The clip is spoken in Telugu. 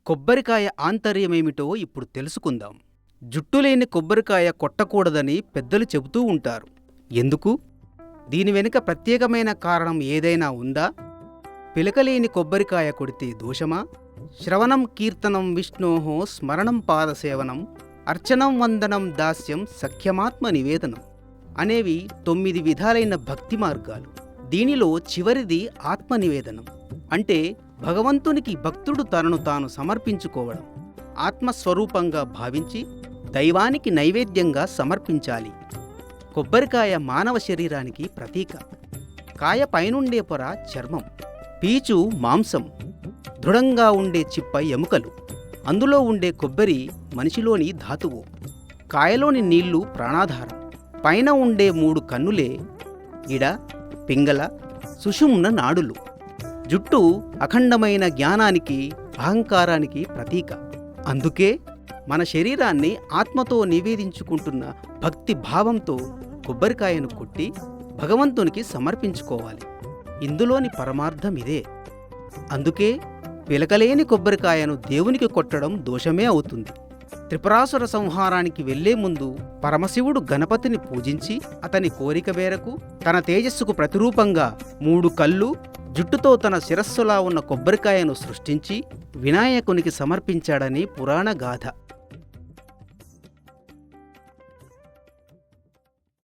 కొబ్బరికాయ ఆంతర్యమేమిటో ఇప్పుడు తెలుసుకుందాం. జుట్టులేని కొబ్బరికాయ కొట్టకూడదని పెద్దలు చెబుతూ ఉంటారు. ఎందుకు? దీని వెనుక ప్రత్యేకమైన కారణం ఏదైనా ఉందా? పిలకలేని కొబ్బరికాయ కొడితే దోషమా? శ్రవణం కీర్తనం విష్ణోః స్మరణం పాదసేవనం అర్చనం వందనం దాస్యం సఖ్యమాత్మ నివేదనం అనేవి 9 విధాలైన భక్తి మార్గాలు. దీనిలో చివరిది ఆత్మనివేదనం. అంటే భగవంతునికి భక్తుడు తనను తాను సమర్పించుకోవడం, ఆత్మస్వరూపంగా భావించి దైవానికి నైవేద్యంగా సమర్పించాలి. కొబ్బరికాయ మానవ శరీరానికి ప్రతీక. కాయ పైనుండే పొర చర్మం, పీచు మాంసం, దృఢంగా ఉండే చిప్ప ఎముకలు. అందులో ఉండే కొబ్బరి మనిషిలోని ధాతువు. కాయలోని నీళ్లు ప్రాణాధారం. పైన ఉండే 3 కన్నులే ఇడ, పింగళ, సుషుమ్న నాడులు. జుట్టు అఖండమైన జ్ఞానానికి, అహంకారానికి ప్రతీక. అందుకే మన శరీరాన్ని ఆత్మతో నివేదించుకుంటున్న భక్తి భావంతో కొబ్బరికాయను కొట్టి భగవంతునికి సమర్పించుకోవాలి. ఇందులోని పరమార్థం ఇదే. అందుకే పిలకలేని కొబ్బరికాయను దేవునికి కొట్టడం దోషమే అవుతుంది. త్రిపురాసుర సంహారానికి వెళ్లే ముందు పరమశివుడు గణపతిని పూజించి అతని కోరిక మేరకు తన తేజస్సుకు ప్రతిరూపంగా 3 కళ్ళు, జుట్టుతో తన శిరస్సులా ఉన్న కొబ్బరికాయను సృష్టించి వినాయకునికి సమర్పించాడని పురాణ గాథ.